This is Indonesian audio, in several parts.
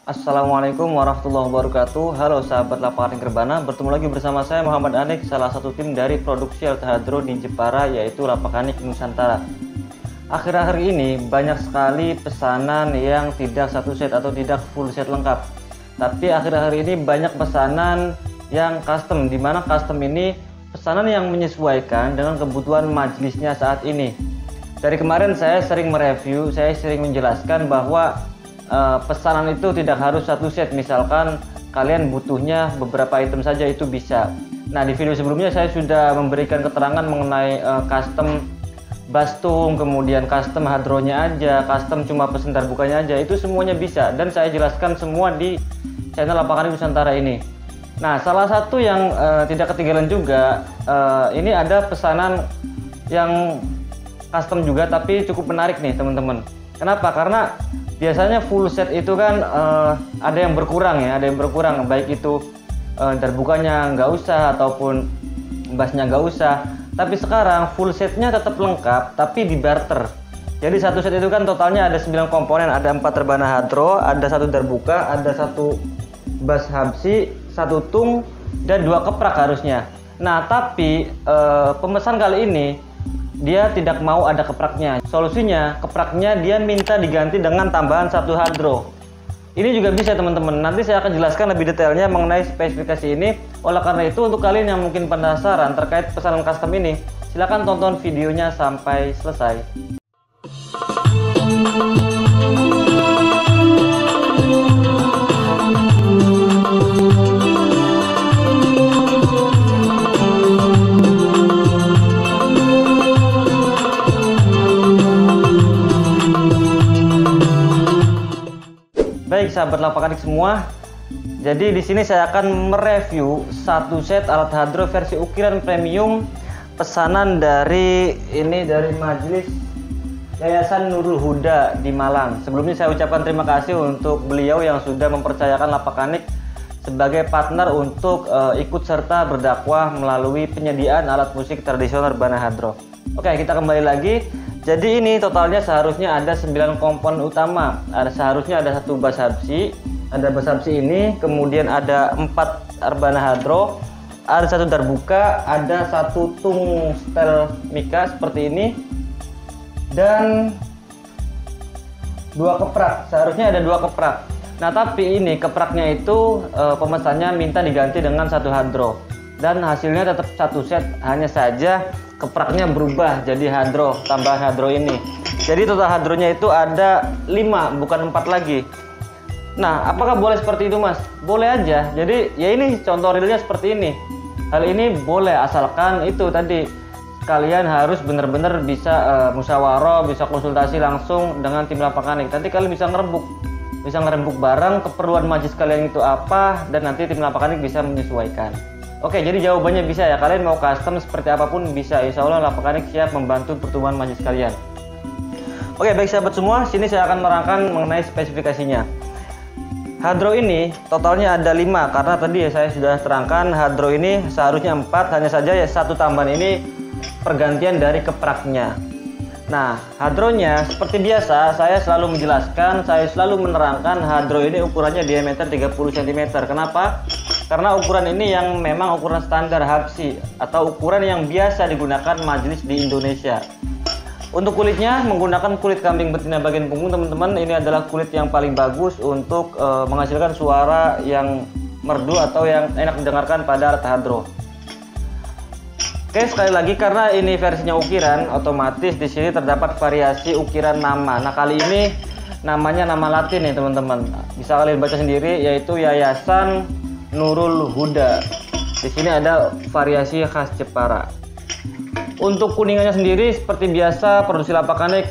Assalamualaikum warahmatullahi wabarakatuh. Halo sahabat lapangan Gerbana, bertemu lagi bersama saya Muhammad Anik, salah satu tim dari produksi Altahadro di Jepara, yaitu Lapakanik Nusantara. Akhir-akhir ini banyak sekali pesanan yang tidak satu set atau tidak full set lengkap. Tapi akhir-akhir ini banyak pesanan yang custom, dimana custom ini pesanan yang menyesuaikan dengan kebutuhan majelisnya saat ini. Dari kemarin saya sering mereview, saya sering menjelaskan bahwa pesanan itu tidak harus satu set. Misalkan kalian butuhnya beberapa item saja, itu bisa. Nah, di video sebelumnya saya sudah memberikan keterangan mengenai custom bastung, kemudian custom hadronya aja, custom cuma pesen bukanya aja, itu semuanya bisa dan saya jelaskan semua di channel Lapakanik Nusantara ini. Nah, salah satu yang tidak ketinggalan juga, ini ada pesanan yang custom juga tapi cukup menarik nih teman-teman. Kenapa? Karena biasanya full set itu kan ada yang berkurang ya, ada yang berkurang, baik itu darbukanya nggak usah ataupun bassnya nggak usah. Tapi sekarang full setnya tetap lengkap tapi di barter. Jadi satu set itu kan totalnya ada 9 komponen, ada 4 rebana hadro, ada 1 darbuka, ada 1 bass habsi, 1 tung, dan 2 keprak harusnya. Nah, tapi pemesan kali ini dia tidak mau ada kepraknya. Solusinya, kepraknya dia minta diganti dengan tambahan 1 hadro. Ini juga bisa teman-teman. Nanti saya akan jelaskan lebih detailnya mengenai spesifikasi ini. Oleh karena itu, untuk kalian yang mungkin penasaran terkait pesanan custom ini, silahkan tonton videonya sampai selesai. Baik sahabat Lapakanik semua, jadi di sini saya akan mereview satu set alat hadro versi ukiran premium pesanan dari majelis Yayasan Nurul Huda di Malang. Sebelumnya saya ucapkan terima kasih untuk beliau yang sudah mempercayakan Lapakanik sebagai partner untuk ikut serta berdakwah melalui penyediaan alat musik tradisional rebana hadro. Oke, kita kembali lagi. Jadi ini totalnya seharusnya ada 9 komponen utama. Seharusnya ada 1 bass habsi, ada bass habsi ini, kemudian ada 4 rebana hadro, ada 1 darbuka, ada 1 tung setel mika seperti ini, dan 2 keprak. Seharusnya ada 2 keprak. Nah, tapi ini kepraknya itu pemesannya minta diganti dengan 1 hadro, dan hasilnya tetap 1 set, hanya saja kepraknya berubah jadi hadro, tambahan hadro ini. Jadi total hadronya itu ada 5, bukan 4 lagi. Nah, apakah boleh seperti itu mas? Boleh aja. Jadi ya ini contoh realnya seperti ini. Hal ini boleh, asalkan itu tadi kalian harus benar-benar bisa musyawarah, bisa konsultasi langsung dengan tim Lapakanik. Nanti kalian bisa ngerembuk bareng keperluan majelis kalian itu apa, dan nanti tim Lapakanik bisa menyesuaikan. Oke, jadi jawabannya bisa ya, kalian mau custom seperti apapun bisa. Insya Allah Lapakanik siap membantu pertumbuhan majelis kalian. Oke, baik sahabat semua, sini saya akan menerangkan mengenai spesifikasinya. Hadro ini totalnya ada 5, karena tadi ya saya sudah terangkan hadro ini seharusnya 4, hanya saja ya 1 tambahan ini pergantian dari kepraknya. Nah, hadronya seperti biasa saya selalu menjelaskan, saya selalu menerangkan hadro ini ukurannya diameter 30 cm. Kenapa? Karena ukuran ini yang memang ukuran standar habsi atau ukuran yang biasa digunakan majelis di Indonesia. Untuk kulitnya menggunakan kulit kambing betina bagian punggung teman-teman. Ini adalah kulit yang paling bagus untuk menghasilkan suara yang merdu atau yang enak didengarkan pada alat hadro. Oke, sekali lagi karena ini versinya ukiran, otomatis di sini terdapat variasi ukiran nama. Nah, kali ini namanya nama Latin nih teman-teman. Bisa kalian baca sendiri, yaitu Yayasan Nurul Huda. Di sini ada variasi khas Jepara. Untuk kuningannya sendiri seperti biasa, produksi Lapakanik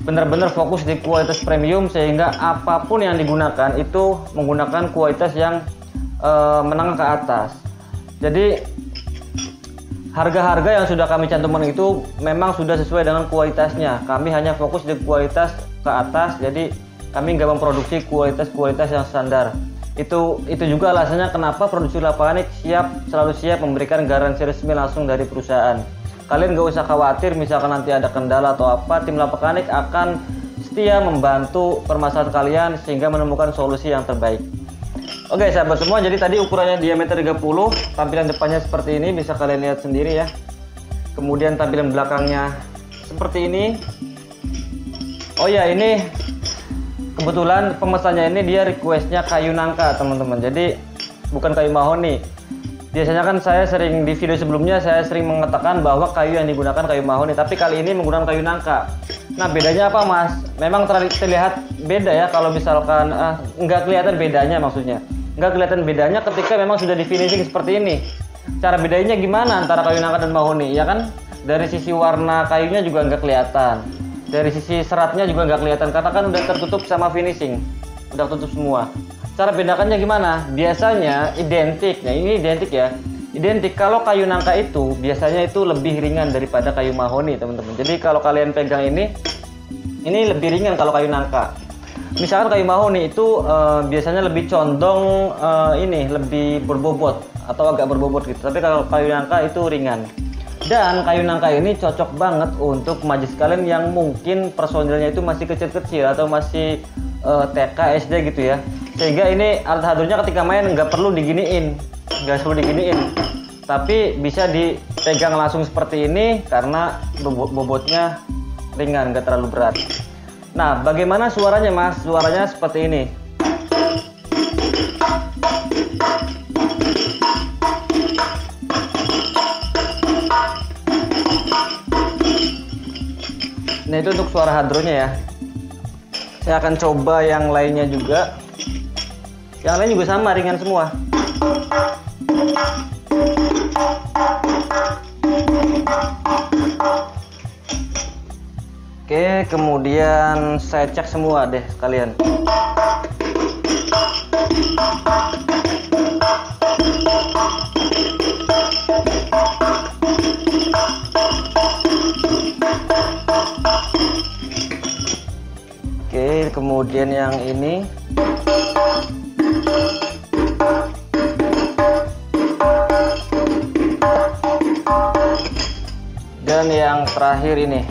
benar-benar fokus di kualitas premium, sehingga apapun yang digunakan itu menggunakan kualitas yang menengah ke atas. Jadi harga-harga yang sudah kami cantumkan itu memang sudah sesuai dengan kualitasnya. Kami hanya fokus di kualitas ke atas, jadi kami nggak memproduksi kualitas yang standar. Itu juga alasannya kenapa produksi Lapakanik selalu siap memberikan garansi resmi langsung dari perusahaan. Kalian nggak usah khawatir misalkan nanti ada kendala atau apa, tim Lapakanik akan setia membantu permasalahan kalian sehingga menemukan solusi yang terbaik. Oke sahabat semua, jadi tadi ukurannya diameter 30, tampilan depannya seperti ini, bisa kalian lihat sendiri ya. Kemudian tampilan belakangnya seperti ini. Oh ya, ini kebetulan pemesannya ini dia requestnya kayu nangka teman-teman, jadi bukan kayu mahoni. Biasanya kan saya sering di video sebelumnya saya sering mengatakan bahwa kayu yang digunakan kayu mahoni, tapi kali ini menggunakan kayu nangka. Nah bedanya apa mas? Memang terlihat beda ya, kalau misalkan nggak kelihatan bedanya, maksudnya nggak kelihatan bedanya ketika memang sudah di finishing seperti ini. Cara bedanya gimana antara kayu nangka dan mahoni? Ya kan dari sisi warna kayunya juga nggak kelihatan, dari sisi seratnya juga nggak kelihatan karena kan udah tertutup sama finishing, udah tutup semua. Cara bedakannya gimana? Biasanya identik, nah ini identik ya, identik. Kalau kayu nangka itu biasanya itu lebih ringan daripada kayu mahoni teman-teman. Jadi kalau kalian pegang ini lebih ringan kalau kayu nangka. Misalkan kayu mahoni itu biasanya lebih condong ini lebih berbobot atau agak berbobot gitu. Tapi kalau kayu nangka itu ringan. Dan kayu nangka ini cocok banget untuk majlis kalian yang mungkin personilnya itu masih kecil-kecil atau masih TK, SD gitu ya. Sehingga ini alat hadronya ketika main nggak perlu diginiin, tapi bisa dipegang langsung seperti ini karena bobotnya ringan, nggak terlalu berat. Nah, bagaimana suaranya mas? Suaranya seperti ini. Nah itu untuk suara hadronya ya. Saya akan coba yang lainnya juga. Yang lain juga sama, ringan semua. Oke, kemudian saya cek semua deh sekalian. Oke, kemudian yang ini. Dan yang terakhir ini.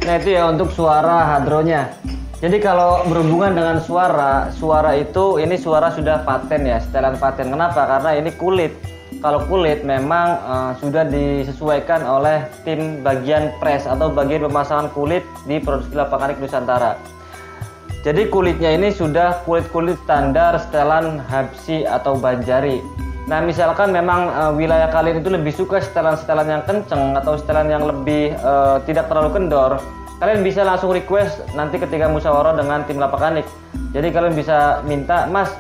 Nah itu ya untuk suara hadronya. Jadi kalau berhubungan dengan suara itu ini suara sudah paten ya, setelan paten. Kenapa? Karena ini kulit. Kalau kulit memang sudah disesuaikan oleh tim bagian press atau bagian pemasangan kulit di Produksi Lapakanik Nusantara. Jadi kulitnya ini sudah kulit-kulit standar setelan Habsi atau Banjari. Nah misalkan memang wilayah kalian itu lebih suka setelan-setelan yang kenceng atau setelan yang lebih tidak terlalu kendor, kalian bisa langsung request nanti ketika musyawarah dengan tim Lapakanik. Jadi kalian bisa minta, mas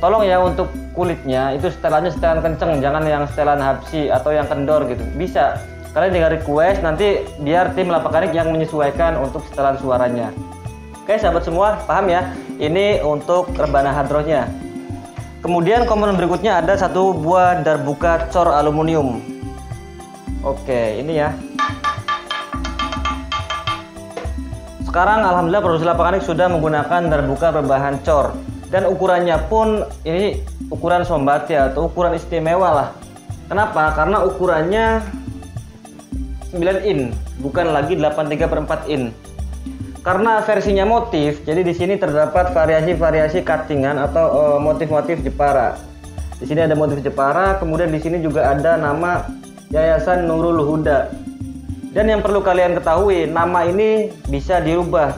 tolong ya untuk kulitnya itu setelannya setelan kenceng, jangan yang setelan Habsi atau yang kendor gitu. Bisa, kalian tinggal request, nanti biar tim Lapakanik yang menyesuaikan untuk setelan suaranya. Oke sahabat semua, paham ya? Ini untuk rebana hadronya. Kemudian komponen berikutnya ada satu buah darbuka cor aluminium. Oke, ini ya. Sekarang alhamdulillah Produksi Lapakanik sudah menggunakan darbuka berbahan cor. Dan ukurannya pun ini ukuran Sombati atau ukuran istimewa lah. Kenapa? Karena ukurannya 9 in, bukan lagi 83/4 in. Karena versinya motif, jadi di sini terdapat variasi-variasi cuttingan atau motif-motif Jepara. Di sini ada motif Jepara, kemudian di sini juga ada nama Yayasan Nurul Huda. Dan yang perlu kalian ketahui, nama ini bisa dirubah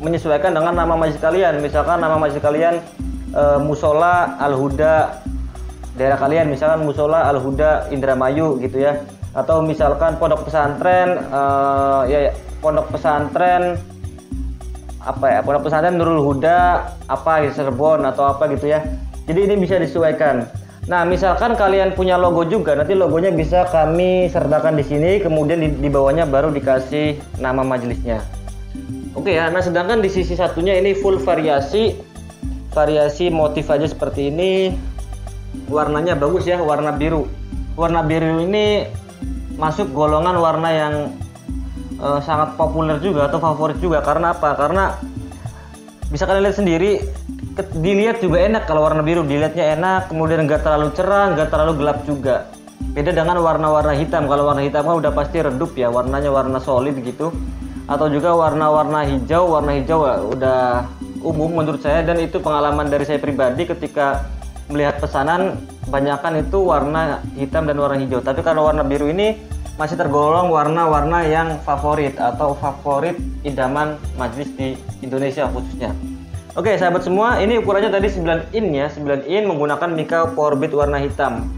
menyesuaikan dengan nama majlis kalian. Misalkan nama majlis kalian Musola Al Huda daerah kalian, misalkan Musola Al Huda Indramayu gitu ya. Atau misalkan pondok pesantren pondok pesantren pondok pesantren Nurul Huda Cirebon atau apa gitu ya. Jadi ini bisa disesuaikan. Nah, misalkan kalian punya logo juga, nanti logonya bisa kami sertakan di sini, kemudian di bawahnya baru dikasih nama majelisnya. Oke ya, nah sedangkan di sisi satunya ini full variasi motif aja seperti ini. Warnanya bagus ya, warna biru. Warna biru ini masuk golongan warna yang sangat populer juga atau favorit juga. Karena apa? Karena bisa kalian lihat sendiri, dilihat juga enak. Kalau warna biru dilihatnya enak, kemudian nggak terlalu cerah, nggak terlalu gelap juga. Beda dengan warna-warna hitam. Kalau warna hitam kan udah pasti redup ya, warnanya warna solid gitu. Atau juga warna-warna hijau udah umum menurut saya, dan itu pengalaman dari saya pribadi ketika melihat pesanan kebanyakan itu warna hitam dan warna hijau. Tapi kalau warna biru ini masih tergolong warna-warna yang favorit atau favorit idaman majelis di Indonesia khususnya. Oke sahabat semua, ini ukurannya tadi 9 in ya, 9 in menggunakan mica Powerbit warna hitam.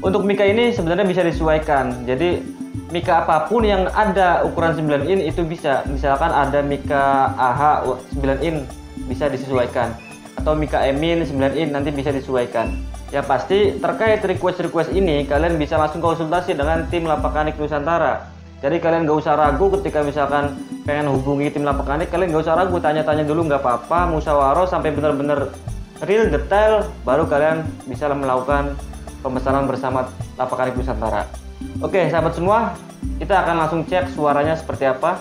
Untuk mica ini sebenarnya bisa disesuaikan. Jadi mica apapun yang ada ukuran 9 in itu bisa. Misalkan ada mica AH 9 in bisa disesuaikan, atau mica Emin 9 in nanti bisa disesuaikan. Ya pasti terkait request ini kalian bisa langsung konsultasi dengan tim Lapakanik Nusantara. Jadi kalian gak usah ragu ketika misalkan pengen hubungi tim Lapakanik, kalian gak usah ragu, tanya-tanya dulu nggak apa-apa, musyawarah sampai benar-benar real detail, baru kalian bisa melakukan pemesanan bersama Lapakanik Nusantara. Oke sahabat semua, kita akan langsung cek suaranya seperti apa.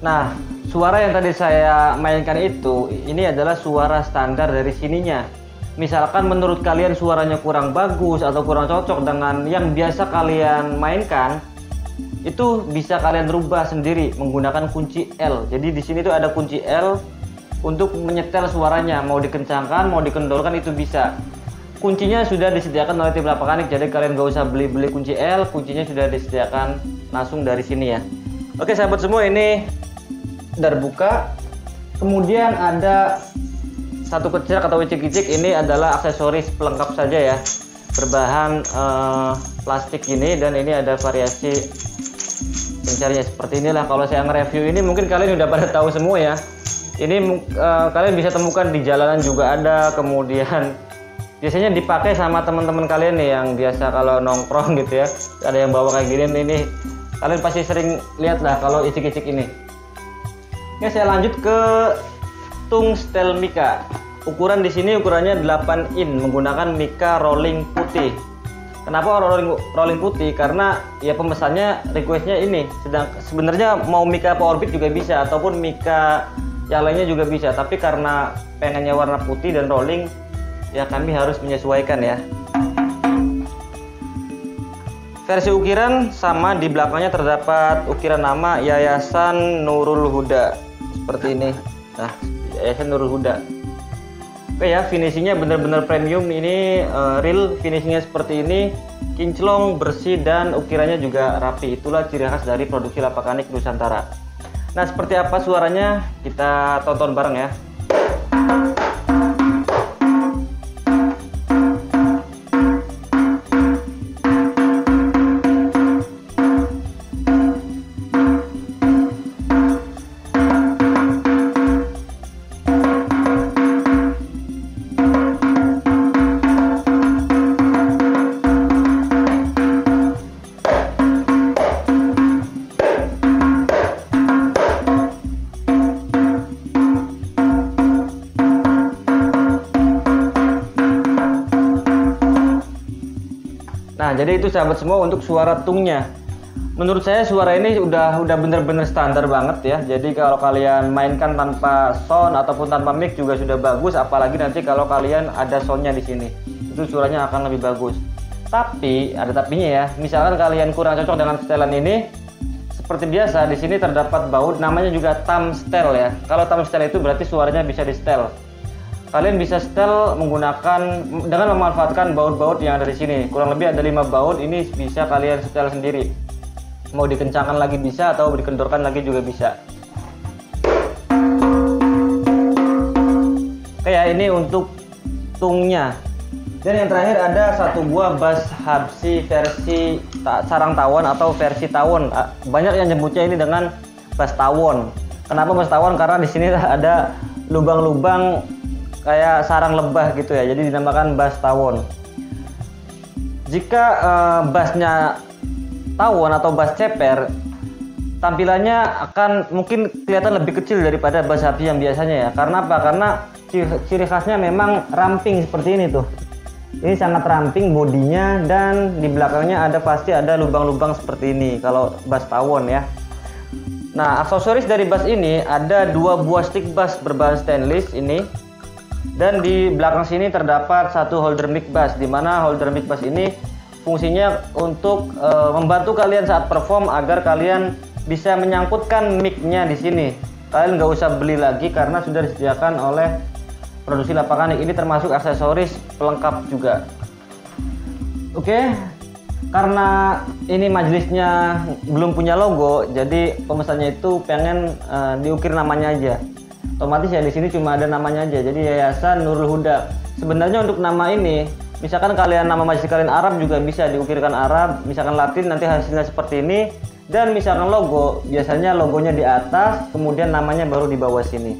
Nah, suara yang tadi saya mainkan itu, ini adalah suara standar dari sininya. Misalkan menurut kalian suaranya kurang bagus atau kurang cocok dengan yang biasa kalian mainkan, itu bisa kalian rubah sendiri menggunakan kunci L. Jadi di sini tuh ada kunci L untuk menyetel suaranya, mau dikencangkan, mau dikendorkan itu bisa. Kuncinya sudah disediakan oleh tim Lapakanik, jadi kalian gak usah beli-beli kunci L, kuncinya sudah disediakan langsung dari sini ya. Oke sahabat semua, ini darbuka, kemudian ada satu kecak atau wicik-wicik. Ini adalah aksesoris pelengkap saja ya, berbahan plastik gini, dan ini ada variasi pencarinya seperti inilah. Kalau saya nge-review ini mungkin kalian udah pada tahu semua ya. Ini kalian bisa temukan di jalanan juga ada, kemudian biasanya dipakai sama teman-teman kalian nih yang biasa kalau nongkrong gitu ya, ada yang bawa kayak gini. Ini kalian pasti sering lihat lah kalau icik-icik ini. Oke, saya lanjut ke tungstyle mica. Ukuran di sini ukurannya 8 in menggunakan mica rolling putih. Kenapa rolling putih? Karena ya pemesannya requestnya ini. Sebenarnya mau mica Powerbit juga bisa, ataupun mica yang lainnya juga bisa. Tapi karena pengennya warna putih dan rolling, ya kami harus menyesuaikan ya. Versi ukiran sama, di belakangnya terdapat ukiran nama Yayasan Nurul Huda seperti ini. Nah, Yayasan Nurul Huda. Oke ya, finishingnya benar-benar premium. Ini real finishingnya seperti ini, kinclong, bersih, dan ukirannya juga rapi. Itulah ciri khas dari produksi Lapakanik Nusantara. Nah, seperti apa suaranya kita tonton bareng ya. jadi itu sahabat semua untuk suara tungnya. Menurut saya suara ini udah bener-bener standar banget ya. Jadi kalau kalian mainkan tanpa sound ataupun tanpa mic juga sudah bagus. Apalagi nanti kalau kalian ada soundnya di sini, itu suaranya akan lebih bagus. Tapi ada tapinya ya. Misalkan kalian kurang cocok dengan setelan ini, seperti biasa di sini terdapat baut, namanya juga thumb style ya. Kalau thumb style itu berarti suaranya bisa di setel. Kalian bisa setel menggunakan dengan memanfaatkan baut-baut yang ada di sini. Kurang lebih ada 5 baut, ini bisa kalian setel sendiri. Mau dikencangkan lagi bisa atau dikendorkan lagi juga bisa. Oke ya, ini untuk tungnya. Dan yang terakhir ada satu buah bass Habsi versi sarang tawon atau versi tawon. Banyak yang nyebutnya ini dengan bass tawon. Kenapa bass tawon? Karena di sini ada lubang-lubang kayak sarang lebah gitu ya, jadi dinamakan bass tawon. Jika bassnya tawon atau bass ceper, tampilannya akan mungkin kelihatan lebih kecil daripada bass Habsi yang biasanya ya. Karena apa? Karena ciri khasnya memang ramping seperti ini tuh. Ini sangat ramping bodinya, dan di belakangnya pasti ada lubang-lubang seperti ini kalau bass tawon ya. Nah, aksesoris dari bass ini ada 2 buah stick bass berbahan stainless ini. Dan di belakang sini terdapat satu holder mic bass, di mana holder mic bass ini fungsinya untuk membantu kalian saat perform agar kalian bisa menyangkutkan mic-nya di sini. Kalian nggak usah beli lagi karena sudah disediakan oleh produksi lapangan. Ini termasuk aksesoris pelengkap juga. Oke, karena ini majelisnya belum punya logo, jadi pemesannya itu pengen diukir namanya aja. Otomatis ya di sini cuma ada namanya aja, jadi Yayasan Nurul Huda. Sebenarnya untuk nama ini, misalkan kalian nama majelis kalian Arab juga bisa diukirkan Arab, misalkan Latin nanti hasilnya seperti ini. Dan misalkan logo, biasanya logonya di atas, kemudian namanya baru di bawah sini.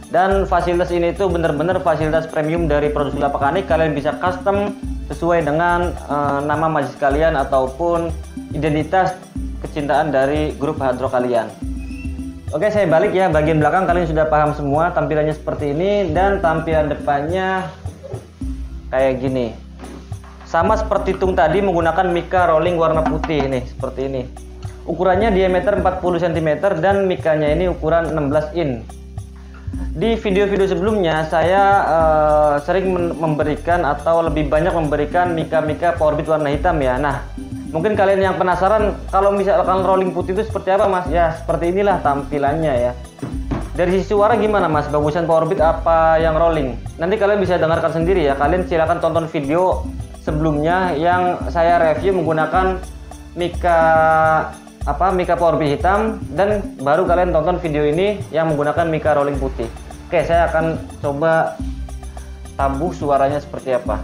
Dan fasilitas ini itu benar-benar fasilitas premium dari produksi Lapakanik. Kalian bisa custom sesuai dengan nama majelis kalian ataupun identitas kecintaan dari grup Hadro kalian. Oke, saya balik ya. Bagian belakang kalian sudah paham semua, tampilannya seperti ini, dan tampilan depannya kayak gini. Sama seperti tung tadi, menggunakan mica rolling warna putih ini, seperti ini. Ukurannya diameter 40 cm dan micanya ini ukuran 16 in. Di video-video sebelumnya saya sering memberikan atau lebih banyak memberikan mica powerbit warna hitam ya. Nah, mungkin kalian yang penasaran kalau misalkan rolling putih itu seperti apa Mas? Ya seperti inilah tampilannya ya. Dari sisi suara gimana Mas? Bagusan powerbit apa yang rolling? Nanti kalian bisa dengarkan sendiri ya. Kalian silakan tonton video sebelumnya yang saya review menggunakan mica powerbit hitam, dan baru kalian tonton video ini yang menggunakan mica rolling putih. Oke, saya akan coba tabuh suaranya seperti apa.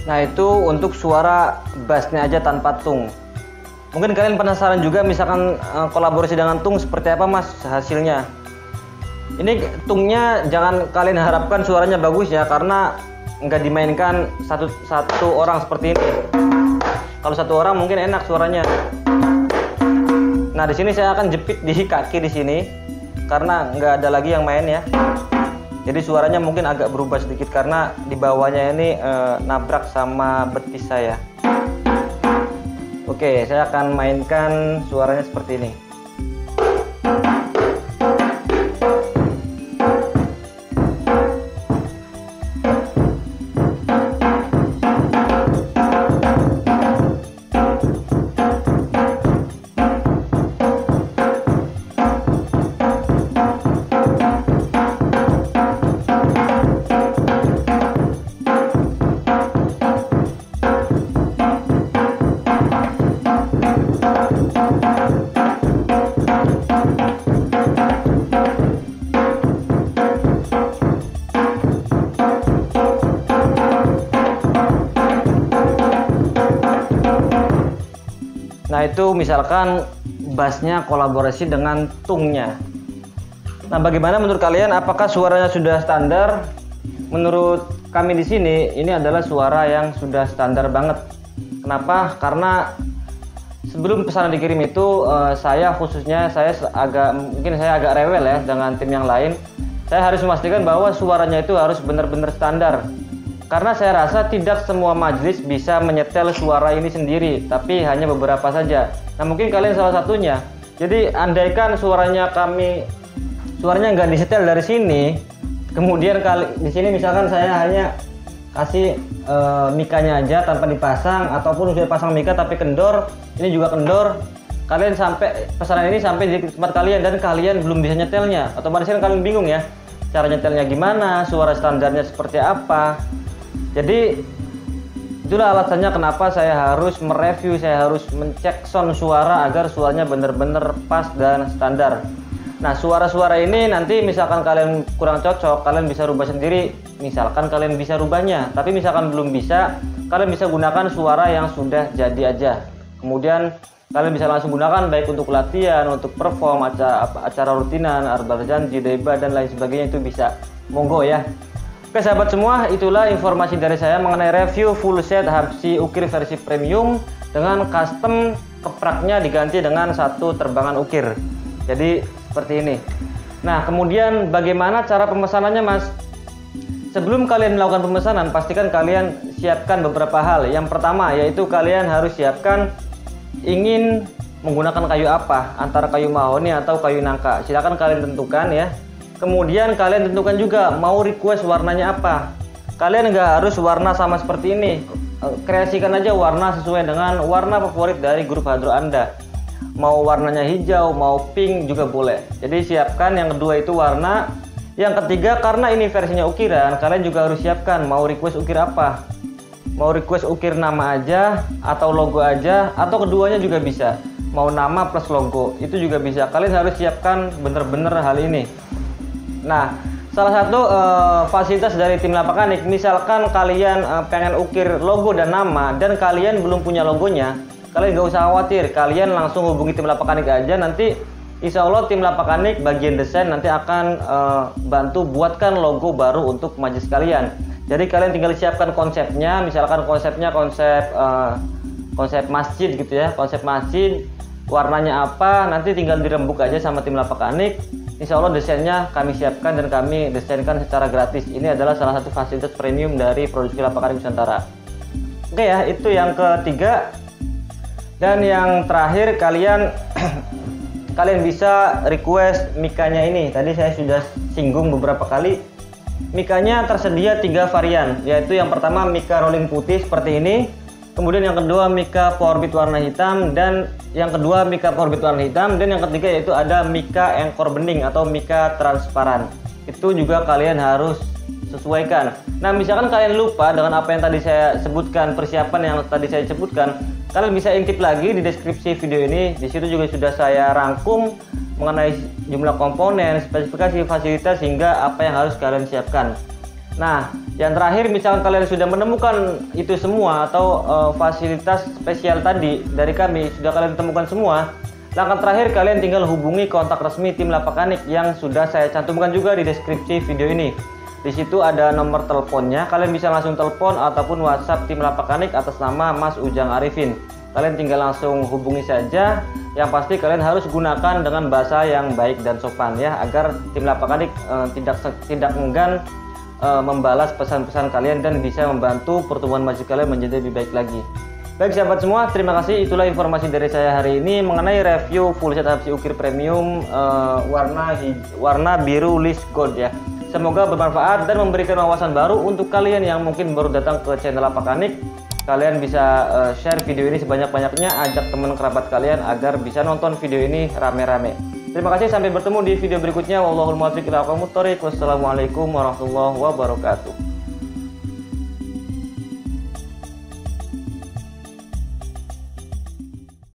Nah, itu untuk suara bassnya aja tanpa tung. Mungkin kalian penasaran juga misalkan kolaborasi dengan tung seperti apa Mas hasilnya. Ini tungnya jangan kalian harapkan suaranya bagus ya, karena nggak dimainkan satu orang seperti ini. Kalau satu orang mungkin enak suaranya. Nah, di sini saya akan jepit di kaki di sini karena nggak ada lagi yang main ya. Jadi suaranya mungkin agak berubah sedikit karena di bawahnya ini nabrak sama betis saya. Oke, saya akan mainkan suaranya seperti ini. Nah itu misalkan bassnya kolaborasi dengan tungnya. Nah bagaimana menurut kalian, apakah suaranya sudah standar? Menurut kami di sini ini adalah suara yang sudah standar banget. Kenapa? Karena sebelum pesanan dikirim itu saya agak rewel ya dengan tim yang lain. Saya harus memastikan bahwa suaranya itu harus benar-benar standar. Karena saya rasa tidak semua majelis bisa menyetel suara ini sendiri, tapi hanya beberapa saja. Nah mungkin kalian salah satunya. Jadi andaikan suaranya nggak disetel dari sini, kemudian di sini misalkan saya hanya kasih mikanya aja tanpa dipasang, ataupun sudah pasang mika tapi kendor, ini juga kendor. Pesanan ini sampai di tempat kalian dan kalian belum bisa nyetelnya, otomatis kan kalian bingung ya, cara nyetelnya gimana, suara standarnya seperti apa. Jadi itulah alasannya kenapa saya harus mereview, saya harus mencek sound suara agar suaranya benar-benar pas dan standar. Nah suara-suara ini nanti misalkan kalian kurang cocok, kalian bisa rubah sendiri, misalkan kalian bisa rubahnya. Tapi misalkan belum bisa, kalian bisa gunakan suara yang sudah jadi aja. Kemudian kalian bisa langsung gunakan baik untuk latihan, untuk perform, acara rutinan, arbal janji, debat dan lain sebagainya, itu bisa. Monggo ya. Oke sahabat semua, itulah informasi dari saya mengenai review full set Habsi Ukir versi premium dengan custom kepraknya diganti dengan satu terbangan ukir. Jadi seperti ini. Nah kemudian bagaimana cara pemesanannya mas? Sebelum kalian melakukan pemesanan, pastikan kalian siapkan beberapa hal. Yang pertama yaitu kalian harus siapkan ingin menggunakan kayu apa, antara kayu mahoni atau kayu nangka. Silakan kalian tentukan ya. Kemudian kalian tentukan juga mau request warnanya apa. Kalian nggak harus warna sama seperti ini, kreasikan aja warna sesuai dengan warna favorit dari grup hadro Anda. Mau warnanya hijau, mau pink juga boleh. Jadi siapkan yang kedua itu warna. Yang ketiga, karena ini versinya ukiran, kalian juga harus siapkan mau request ukir apa. Mau request ukir nama aja atau logo aja, atau keduanya juga bisa. Mau nama plus logo itu juga bisa. Kalian harus siapkan bener-bener hal ini. Nah salah satu fasilitas dari tim Lapakanik, misalkan kalian pengen ukir logo dan nama dan kalian belum punya logonya, kalian gak usah khawatir, kalian langsung hubungi tim Lapakanik aja. Nanti insya Allah tim Lapakanik bagian desain nanti akan bantu buatkan logo baru untuk majelis kalian. Jadi kalian tinggal siapkan konsepnya, misalkan konsep masjid gitu ya, konsep masjid, warnanya apa, nanti tinggal dirembuk aja sama tim Lapakanik. Insya Allah desainnya kami siapkan dan kami desainkan secara gratis. Ini adalah salah satu fasilitas premium dari produksi Lapakanik Nusantara. Oke ya, itu yang ketiga. Dan yang terakhir, kalian bisa request mikanya ini. Tadi saya sudah singgung beberapa kali. Mikanya tersedia 3 varian, yaitu yang pertama mika rolling putih seperti ini. Kemudian yang kedua mika powerbit warna hitam, dan yang kedua mika powerbit warna hitam, dan yang ketiga yaitu ada mika engkor bening atau mika transparan. Itu juga kalian harus sesuaikan. Nah misalkan kalian lupa dengan apa yang tadi saya sebutkan, persiapan yang tadi saya sebutkan, kalian bisa intip lagi di deskripsi video ini. Di situ juga sudah saya rangkum mengenai jumlah komponen, spesifikasi, fasilitas, hingga apa yang harus kalian siapkan. Nah, yang terakhir, misalkan kalian sudah menemukan itu semua atau fasilitas spesial tadi dari kami sudah kalian temukan semua, langkah terakhir kalian tinggal hubungi kontak resmi tim Lapakanik yang sudah saya cantumkan juga di deskripsi video ini. Di situ ada nomor teleponnya, kalian bisa langsung telepon ataupun WhatsApp tim Lapakanik atas nama Mas Ujang Arifin. Kalian tinggal langsung hubungi saja. Yang pasti kalian harus gunakan dengan bahasa yang baik dan sopan ya, agar tim Lapakanik tidak enggan membalas pesan-pesan kalian dan bisa membantu pertumbuhan majelis kalian menjadi lebih baik lagi. Baik sahabat semua, terima kasih. Itulah informasi dari saya hari ini mengenai review full set Habsi Ukir premium warna biru list gold ya. Semoga bermanfaat dan memberikan wawasan baru untuk kalian yang mungkin baru datang ke channel Lapakanik. Kalian bisa share video ini sebanyak-banyaknya, ajak teman kerabat kalian agar bisa nonton video ini rame-rame. Terima kasih, sampai bertemu di video berikutnya. Wallahul muwaffiq ila aqwamut thoriq. Wassalamualaikum warahmatullahi wabarakatuh.